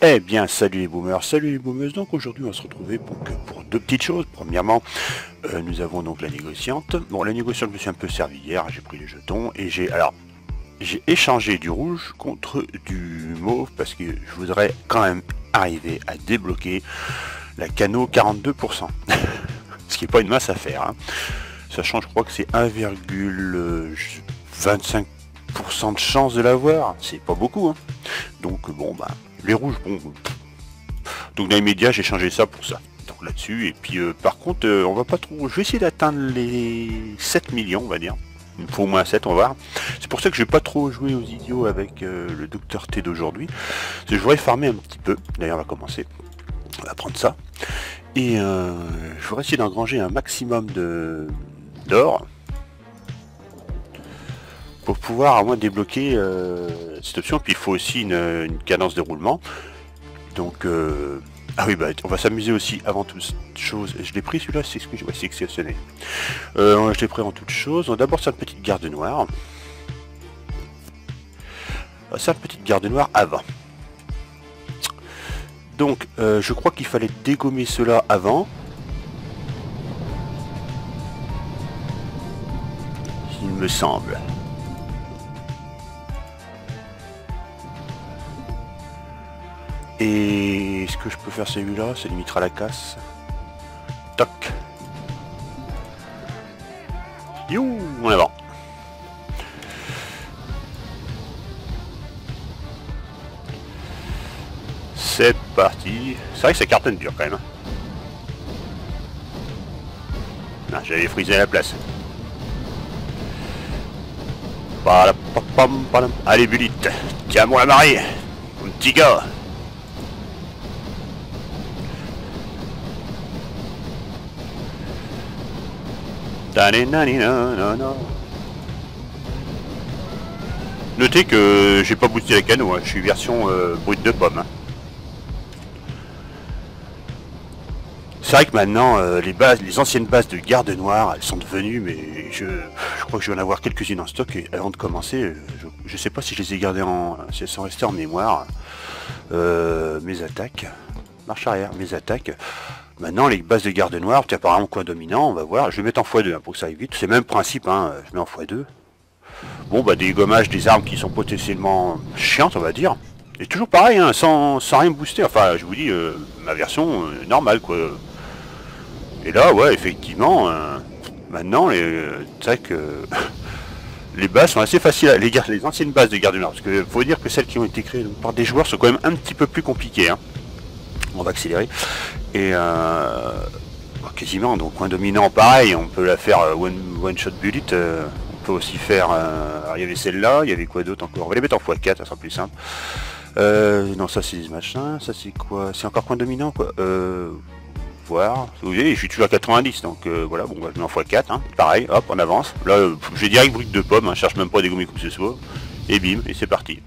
Eh bien, salut les boomers, salut les boomers. Donc aujourd'hui, on va se retrouver pour deux petites choses. Premièrement, nous avons donc la négociante. Bon, la négociante, je me suis un peu servi hier. J'ai pris les jetons et j'ai échangé du rouge contre du mauve parce que je voudrais quand même arriver à débloquer la cano 42%. Ce qui n'est pas une masse à faire, hein. Sachant, je crois que c'est 1,25% de chance de l'avoir. C'est pas beaucoup, hein. Donc bon, bah, les rouges, bon. Donc dans les médias, j'ai changé ça pour ça. Donc là-dessus, et puis par contre, on va pas trop. Je vais essayer d'atteindre les 7 millions, on va dire. Il me faut au moins 7, on va voir. C'est pour ça que je vais pas trop jouer aux idiots avec le Docteur T d'aujourd'hui. Parce que je voudrais farmer un petit peu. D'ailleurs, on va commencer. On va prendre ça. Et je voudrais essayer d'engranger un maximum d'or. Pour pouvoir au moins débloquer cette option. Puis il faut aussi une cadence de roulement. Donc, ah oui, bah, on va s'amuser aussi avant toute chose. Je l'ai pris celui-là, c'est ce que je... ouais, c'est exceptionnel. Je l'ai pris avant toute chose. On va d'abord faire une petite garde noire. On va faire une petite garde noire avant. Donc, je crois qu'il fallait dégommer cela avant. Il me semble. Et est-ce que je peux faire celui-là? Ça limitera la casse. Toc. You, en avant. C'est parti. C'est vrai que ça cartonne dur quand même. Ah, j'avais frisé à la place. Allez, Bulite. Tiens-moi la marée. Mon petit gars. Notez que j'ai pas boosté la cano, hein. Je suis version brute de pomme. Hein. C'est vrai que maintenant les anciennes bases de garde noire, elles sont devenues, mais je crois que je vais en avoir quelques-unes en stock. Et avant de commencer, je sais pas si je les ai gardées si elles sont restées en mémoire. Mes attaques, marche arrière, mes attaques. Maintenant, les bases de garde noire, tu as apparemment coin dominant, on va voir. Je vais mettre en x2 hein, pour que ça aille vite. C'est le même principe, hein, je mets en x2. Bon, bah, des gommages, des armes qui sont potentiellement chiantes, on va dire. Et toujours pareil, hein, sans rien booster. Enfin, je vous dis, ma version normale, quoi. Et là, ouais, effectivement, maintenant, c'est vrai que les bases sont assez faciles. Les anciennes bases de garde noire, parce que faut dire que celles qui ont été créées par des joueurs sont quand même un petit peu plus compliquées, hein. On va accélérer. Et quasiment, donc coin dominant pareil, on peut la faire one shot bullet, on peut aussi faire, alors il y avait celle-là, il y avait quoi d'autre encore, on va les mettre en x4, ça sera plus simple. Non, ça c'est des machins, ça c'est quoi, c'est encore coin dominant quoi, voir, vous voyez, je suis toujours à 90, donc voilà, bon, bah, je mets en x4, hein. Pareil, hop, on avance, là j'ai direct brut de pomme, hein, je cherche même pas à dégommer quoi que ce soit, et bim, et c'est parti.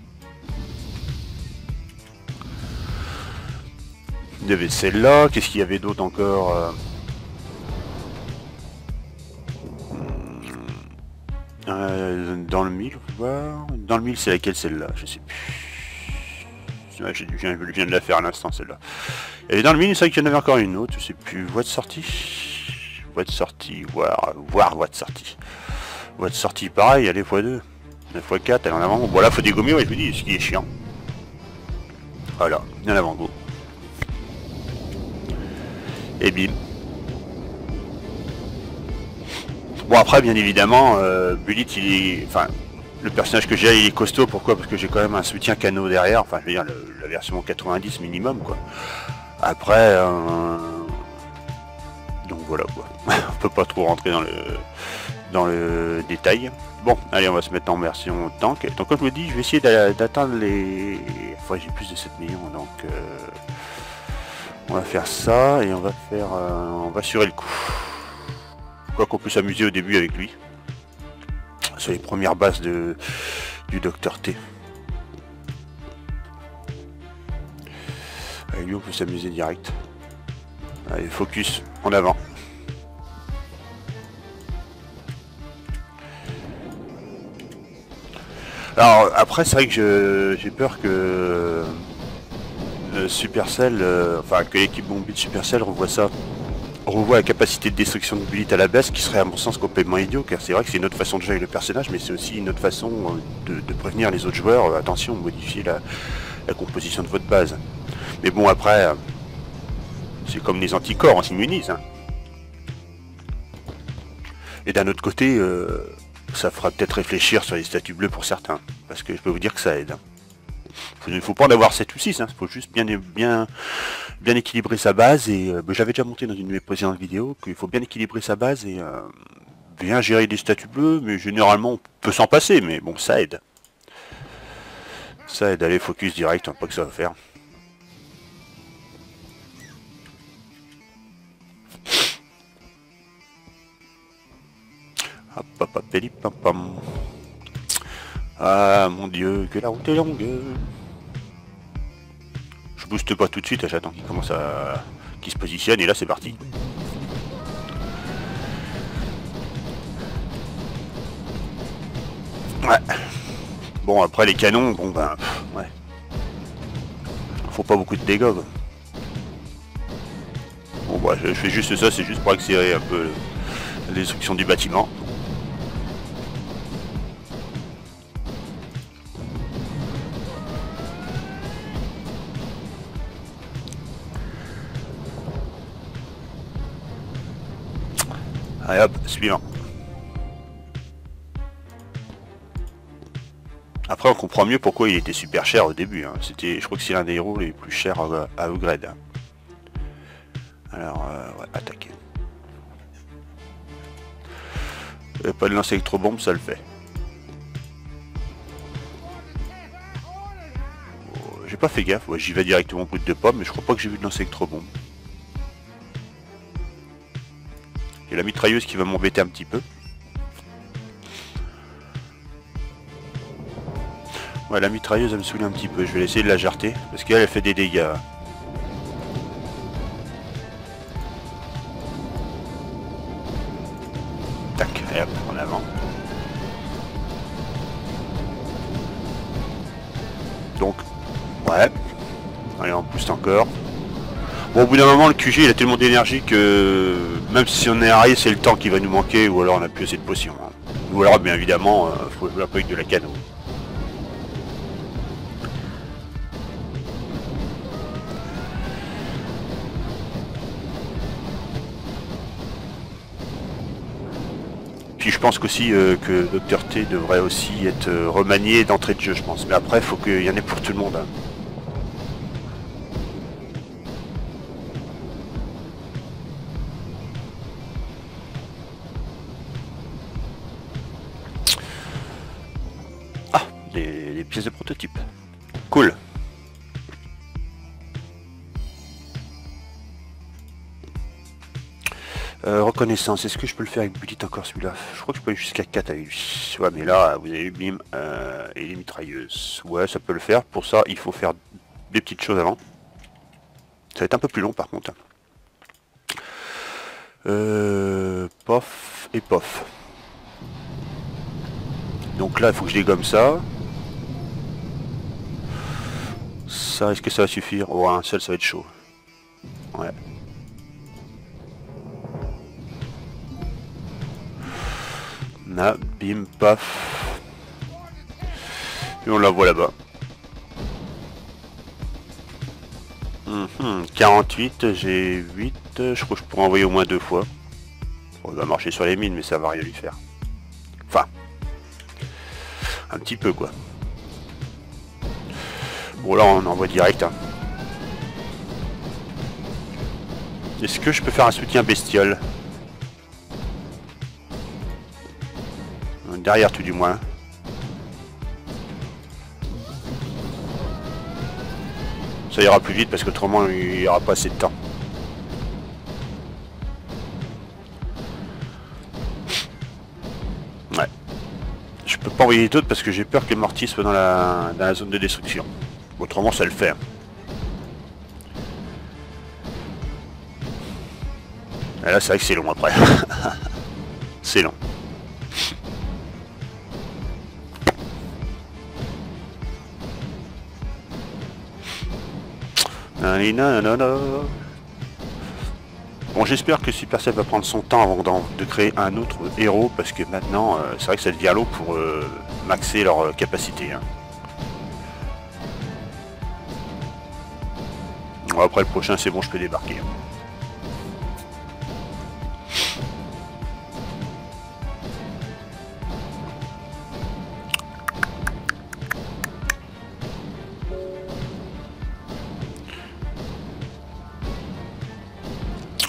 Il y avait celle-là, qu'est-ce qu'il y avait d'autre encore dans le 1000, voir. Dans le 1000, c'est laquelle celle-là? Je sais plus. Ouais, je viens de la faire à l'instant celle-là. Et dans le 1000, c'est vrai qu'il y en avait encore une autre, je sais plus. Voie de sortie. Voie de sortie, voir voie de sortie. Voie de sortie, pareil, allez, x2. 9x4, allez en avant. Voilà, faut dégommer, ouais, je vous dis, ce qui est chiant. Voilà, en avant, go. Et bim. Bon après bien évidemment Bullet il est. Enfin le personnage que j'ai il est costaud, pourquoi? Parce que j'ai quand même un soutien cano derrière, enfin je veux dire la version 90 minimum quoi. Après donc voilà quoi. On peut pas trop rentrer dans le détail. Bon allez on va se mettre en version tank. Donc comme je vous dis je vais essayer d'atteindre les. Enfin j'ai plus de 7 millions donc on va faire ça et on va faire on va assurer le coup. Quoi qu'on peut s'amuser au début avec lui. Sur les premières bases du Docteur T. Avec lui on peut s'amuser direct. Allez, focus, en avant. Alors après c'est vrai que j'ai peur que Supercell, enfin que l'équipe Bombay de Supercell revoit ça, revoit la capacité de destruction de Bullet à la baisse, qui serait à mon sens complètement idiot, car c'est vrai que c'est une autre façon de jouer avec le personnage, mais c'est aussi une autre façon de prévenir les autres joueurs, attention, modifiez la composition de votre base. Mais bon, après, c'est comme les anticorps, on s'immunise. Hein. Et d'un autre côté, ça fera peut-être réfléchir sur les statuts bleus pour certains, parce que je peux vous dire que ça aide. Il ne faut pas en avoir 7 ou 6, hein. Il faut juste bien équilibrer sa base, et j'avais déjà monté dans une de mes précédentes vidéos qu'il faut bien équilibrer sa base et bien gérer les statuts bleus, mais généralement on peut s'en passer, mais bon, ça aide. Ça aide, allez, focus direct, hein, pas que ça va faire. Hop, hop, hop, pam, pam. Ah mon dieu, que la route est longue. Je booste pas tout de suite, j'attends qu'il commence à... qu'il se positionne, et là c'est parti. Ouais. Bon, après les canons, bon ben... ouais. Faut pas beaucoup de dégâts, quoi. Bon bah je fais juste ça, c'est juste pour accélérer un peu la destruction du bâtiment. Allez hop, suivant. Après on comprend mieux pourquoi il était super cher au début. Hein. Je crois que c'est l'un des héros les plus chers à upgrade. Alors, ouais, attaquer. Pas de lance électrobombe, ça le fait. Oh, j'ai pas fait gaffe, ouais, j'y vais directement brut de pomme, mais je crois pas que j'ai vu de lance électrobombe. Il y a la mitrailleuse qui va m'embêter un petit peu. Ouais, la mitrailleuse elle me saoule un petit peu, je vais essayer de la jarter, parce qu'elle fait des dégâts. Tac, et hop, en avant. Donc, ouais. Allez, on booste encore. Bon, au bout d'un moment, le QG il a tellement d'énergie que même si on est arrivé, c'est le temps qui va nous manquer, ou alors on n'a plus assez de potions. Hein. Ou alors, bien évidemment, faut jouer un peu avec de la canon. Puis je pense qu'aussi que Dr T devrait aussi être remanié d'entrée de jeu, je pense. Mais après, il faut qu'il y en ait pour tout le monde. Hein. Ah, les pièces de prototype. Cool. Reconnaissance, est-ce que je peux le faire avec Bullet encore celui-là? Je crois que je peux aller jusqu'à 4 avec lui. Ouais, mais là, vous avez eu bim et les mitrailleuses. Ouais, ça peut le faire. Pour ça, il faut faire des petites choses avant. Ça va être un peu plus long par contre. Pof et pof. Donc là, il faut que je dégomme ça. Ça, est-ce que ça va suffire? Oh, un seul, ça va être chaud. Ouais. Là, bim, paf. Et on la voit là-bas. 48, j'ai 8. Je crois que je pourrais envoyer au moins 2 fois. Bon, il va marcher sur les mines, mais ça va rien lui faire. Enfin, un petit peu quoi. Bon, là, on envoie direct. Hein. Est-ce que je peux faire un soutien bestiole? Derrière tout du moins. Ça ira plus vite parce qu'autrement il n'y aura pas assez de temps. Ouais. Je peux pas envoyer d'autres parce que j'ai peur que les mortiers soient dans la zone de destruction. Autrement ça le fait. Et là c'est vrai que c'est long après. C'est long. Bon, j'espère que Supercell va prendre son temps avant de créer un autre héros, parce que maintenant, c'est vrai que ça devient long pour maxer leur capacité. Hein. Bon, après le prochain, c'est bon, je peux débarquer. Hein.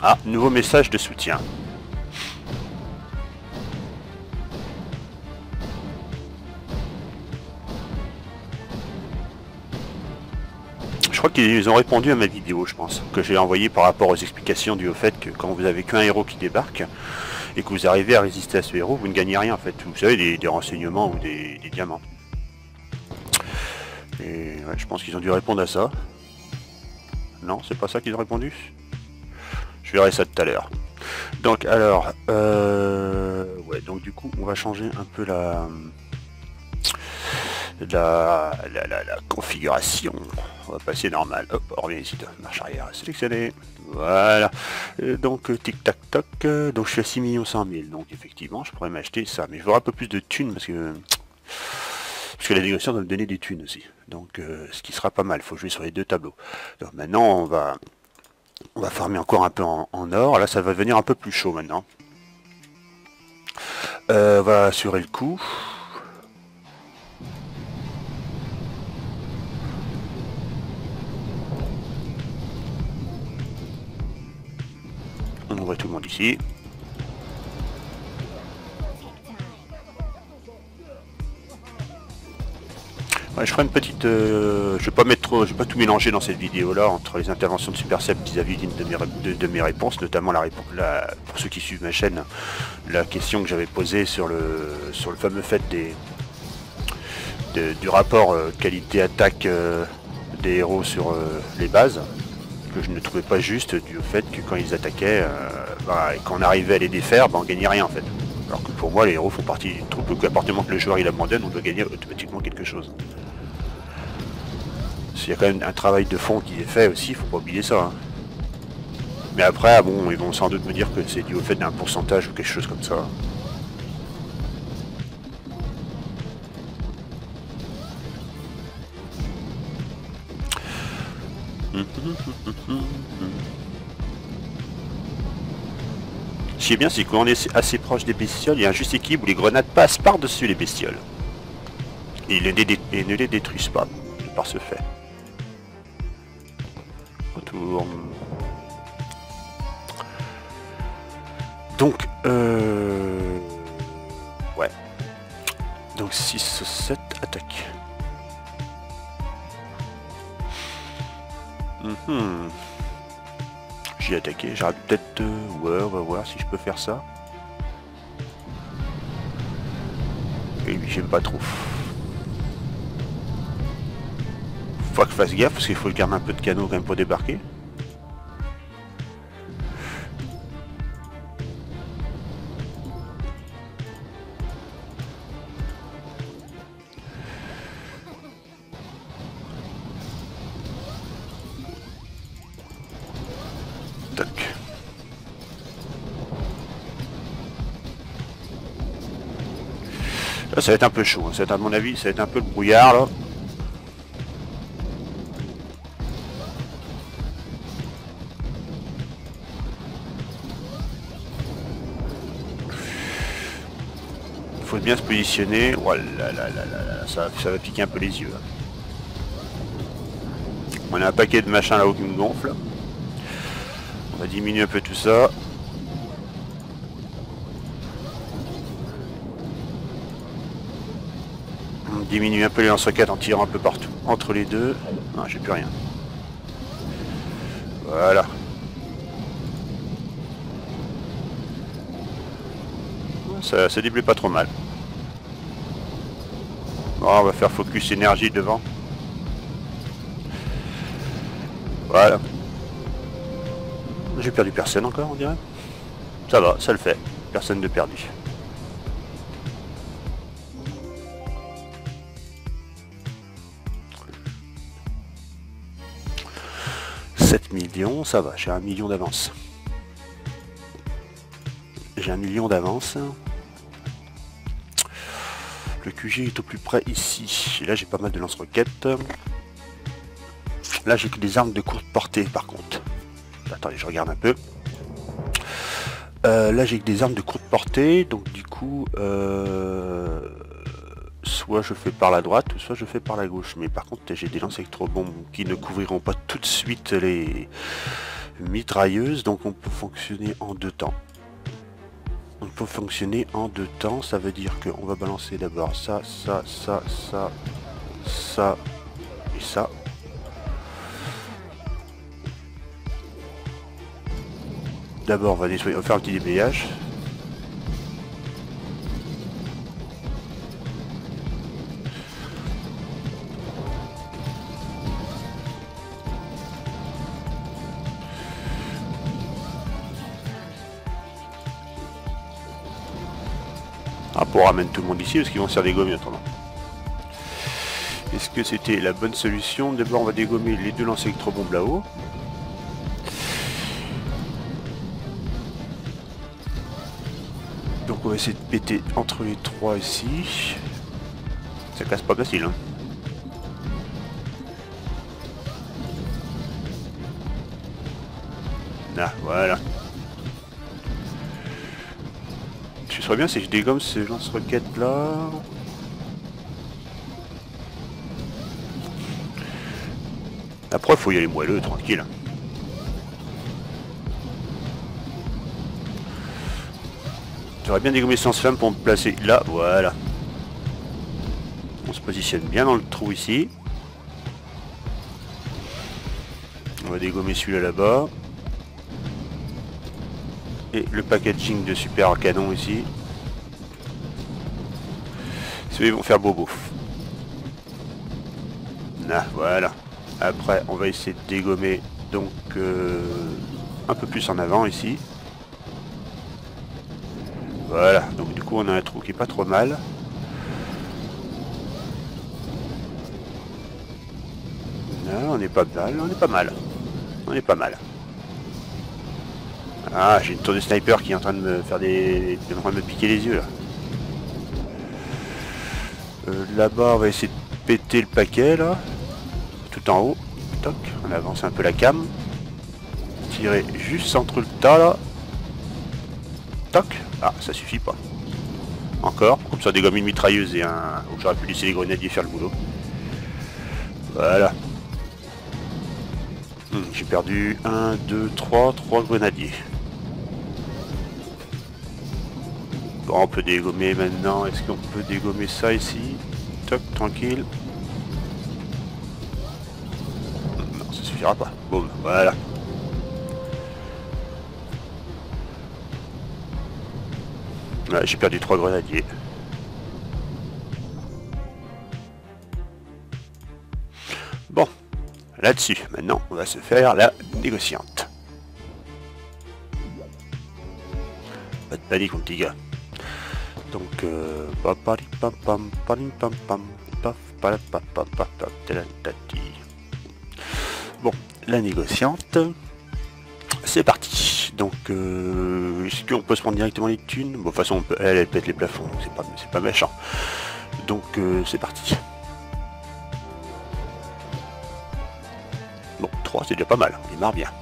Ah, nouveau message de soutien. Je crois qu'ils ont répondu à ma vidéo, je pense, que j'ai envoyé par rapport aux explications dues au fait que quand vous avez qu'un héros qui débarque et que vous arrivez à résister à ce héros, vous ne gagnez rien en fait. Vous savez, des renseignements ou des diamants. Et ouais, je pense qu'ils ont dû répondre à ça. Non, c'est pas ça qu'ils ont répondu. Je verrai ça tout à l'heure. Donc alors, ouais, donc du coup, on va changer un peu la configuration. On va passer normal. Hop, on revient ici, marche arrière, sélectionner. Voilà. Donc tic tac toc. Donc je suis à 6 100 000. Donc effectivement, je pourrais m'acheter ça, mais je voudrais un peu plus de thunes parce que la négociation doit me donner des thunes aussi. Donc ce qui sera pas mal. Il faut jouer sur les deux tableaux. Donc maintenant, on va farmer encore un peu en or. Là, ça va devenir un peu plus chaud maintenant. On va assurer le coup. On voit tout le monde ici. Ouais, je ferai une petite... je vais pas mettre trop, je vais pas tout mélanger dans cette vidéo là entre les interventions de Supercell vis-à-vis de mes réponses, notamment pour ceux qui suivent ma chaîne, la question que j'avais posée sur le fameux fait du rapport qualité-attaque des héros sur les bases, que je ne trouvais pas juste du fait que quand ils attaquaient, et qu'on arrivait à les défaire, on gagnait rien en fait. Alors que pour moi les héros font partie d'une troupe, qu'à partir du moment que le joueur il abandonne, on doit gagner automatiquement quelque chose. Il y a quand même un travail de fond qui est fait aussi, il faut pas oublier ça. Hein. Mais après, bon, ils vont sans doute me dire que c'est dû au fait d'un pourcentage ou quelque chose comme ça. Ce qui est bien, c'est qu'on est assez proche des bestioles, il y a un juste équilibre où les grenades passent par-dessus les bestioles. Et ne les détruisent pas, par ce fait. Retour. Donc, ouais. Donc 6, 7, attaque. J'ai attaqué, j'arrête peut-être... ouais, on va voir si je peux faire ça. Et lui, j'aime pas trop. Faut que je fasse gaffe, parce qu'il faut garder un peu de canot quand même pour débarquer. Là, ça va être un peu chaud, hein. Ça va être, à mon avis, ça va être un peu le brouillard là. Il faut bien se positionner. Voilà, ça va piquer un peu les yeux. Là. On a un paquet de machins là-haut qui me gonfle. On va diminuer un peu tout ça. On diminue un peu les lance-roquettes en tirant un peu partout entre les deux. Non, j'ai plus rien. Voilà. Ça déplaît pas trop mal. Bon, on va faire focus énergie devant. Voilà. J'ai perdu personne encore, on dirait. Ça va, ça le fait. Personne de perdu. 7 millions, ça va, j'ai 1 million d'avance. J'ai 1 million d'avance. Le QG est au plus près ici. Et là j'ai pas mal de lance-roquettes. Là j'ai que des armes de courte portée par contre. Attendez, je regarde un peu. Là j'ai que des armes de courte portée, donc du coup soit je fais par la droite, soit je fais par la gauche. Mais par contre j'ai des lances électrobombes qui ne couvriront pas tout de suite les mitrailleuses, donc on peut fonctionner en deux temps. On peut fonctionner en deux temps, ça veut dire qu'on va balancer d'abord ça, ça, ça, ça, ça et ça. D'abord on va nettoyer, on va faire un petit déblayage. Ah, pour ramener tout le monde ici parce qu'ils vont se faire dégommer autrement. Est-ce que c'était la bonne solution? D'abord on va dégommer les deux lancers électrobombes là-haut. Donc on va essayer de péter entre les trois ici. Ça casse pas facile hein. Ah voilà. Ce serait bien si je dégomme ces lance-roquettes là. Après il faut y aller moelleux, tranquille. J'aurais bien dégommé sans flamme pour me placer là, voilà. On se positionne bien dans le trou ici. On va dégommer celui-là là-bas. Et le packaging de super canon ici. Ceux-là vont faire bobo. Ah, voilà. Après, on va essayer de dégommer donc un peu plus en avant ici. Voilà, donc du coup on a un trou qui est pas trop mal. Non, on est pas mal, on est pas mal. On est pas mal. Ah, j'ai une tour de sniper qui est en train de me faire des... en train de me piquer les yeux là. Là-bas, on va essayer de péter le paquet là. Tout en haut. Toc, on avance un peu la cam. Tirer juste entre le tas là. Toc. Ah, ça suffit pas. Encore, comme ça dégomme une mitrailleuse et un... J'aurais pu laisser les grenadiers faire le boulot. Voilà. J'ai perdu 1, 2, 3 grenadiers. Bon, on peut dégommer maintenant. Est-ce qu'on peut dégommer ça ici? Toc, tranquille. Non, ça suffira pas. Boum, voilà. Ouais, j'ai perdu 3 grenadiers. Bon, là-dessus, maintenant, on va se faire la négociante. Pas de panique, mon petit gars. Donc, bon, la négociante, c'est parti. Donc, est-ce qu'on peut se prendre directement les thunes? Bon, de toute façon, on peut, elle pète les plafonds, donc c'est pas méchant. Donc, c'est parti. Bon, 3, c'est déjà pas mal, on démarre bien.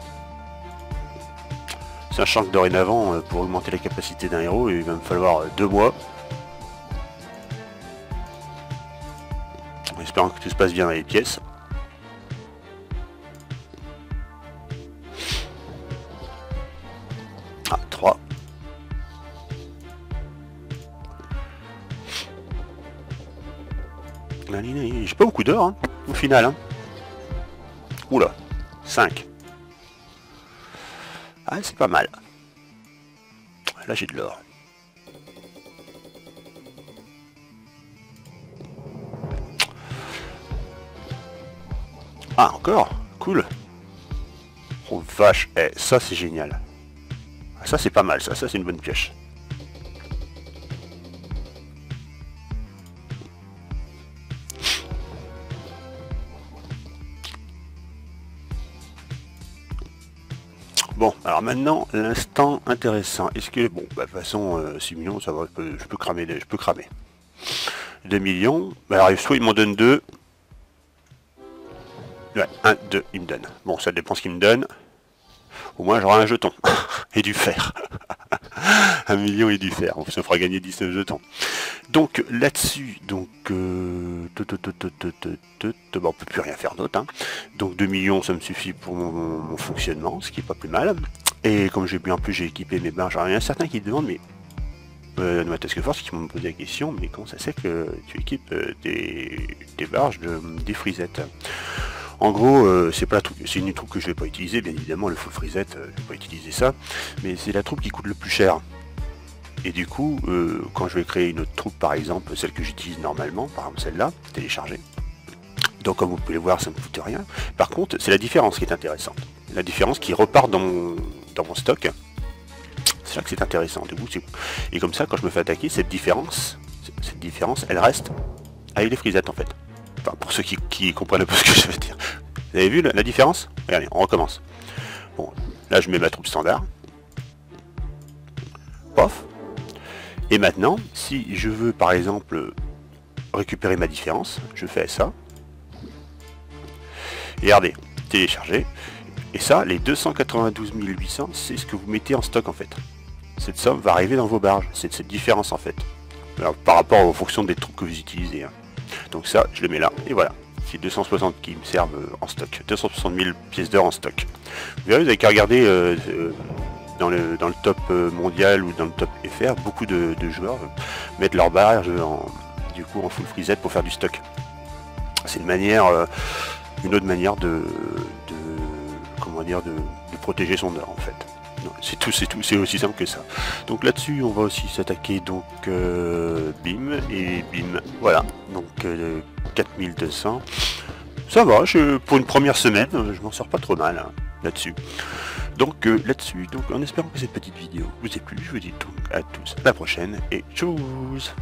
Sachant que dorénavant, pour augmenter la capacité d'un héros, il va me falloir 2 mois. En espérant que tout se passe bien dans les pièces. Ah, 3. J'ai pas beaucoup d'or, hein, au final. Hein. Oula, 5. Ah, c'est pas mal. Là, j'ai de l'or. Ah, encore? Cool. Oh, vache. Eh, ça, c'est génial. Ah, ça, c'est pas mal. Ça c'est une bonne pioche. Bon, alors maintenant, l'instant intéressant. Est-ce que... Bon, bah, de toute façon, 6 millions, ça va, je peux cramer. 2 millions. Bah, alors, soit il m'en donne 2. Ouais, 1, 2, il me donne. Bon, ça dépend ce qu'il me donne. Au moins, j'aurai un jeton. Et du fer. 1 million et du fer. Ça fera gagner 19 jetons. Donc, là-dessus, donc... bon, on peut plus rien faire d'autre. Hein. Donc, 2 millions, ça me suffit pour mon fonctionnement, ce qui est pas plus mal. Et comme j'ai bien plus, j'ai équipé mes barges. Alors, il y en a certains qui demandent, mais... de ma task force, qui m'ont posé la question, mais comment ça se fait que tu équipes des barges des frisettes? En gros, c'est pas la troupe, c'est une troupe que je vais pas utiliser, bien évidemment, le full frisette, je vais pas utiliser ça, mais c'est la troupe qui coûte le plus cher. Et du coup, quand je vais créer une autre troupe, par exemple, celle que j'utilise normalement, par exemple celle-là, télécharger. Donc comme vous pouvez le voir, ça ne me coûte rien. Par contre, c'est la différence qui est intéressante. La différence qui repart dans mon stock. C'est là que c'est intéressant. Du coup, et comme ça, quand je me fais attaquer, cette différence, elle reste avec les frisettes en fait. Enfin, pour ceux qui comprennent un peu ce que je veux dire. Vous avez vu la différence? Regardez, on recommence. Bon, là je mets ma troupe standard. Pof. Et maintenant, si je veux par exemple récupérer ma différence, je fais ça. Et regardez, télécharger. Et ça, les 292 800, c'est ce que vous mettez en stock en fait. Cette somme va arriver dans vos barges. C'est cette différence en fait. Alors, par rapport aux fonctions des troupes que vous utilisez. Hein. Donc ça, je le mets là, et voilà. C'est 260 qui me servent en stock. 260 000 pièces d'or en stock. Vous verrez, vous avez qu'à regarder dans le top mondial ou dans le top FR, beaucoup de joueurs mettent leur barge du coup en full frisette pour faire du stock. C'est une autre manière de protéger son or en fait. C'est tout, c'est aussi simple que ça. Donc là-dessus, on va aussi s'attaquer donc bim et bim. Voilà, donc 4200. Ça va, pour une première semaine, je m'en sors pas trop mal hein, là-dessus. Donc là-dessus, donc en espérant que cette petite vidéo vous ait plu, je vous dis donc à tous à la prochaine et tchuss.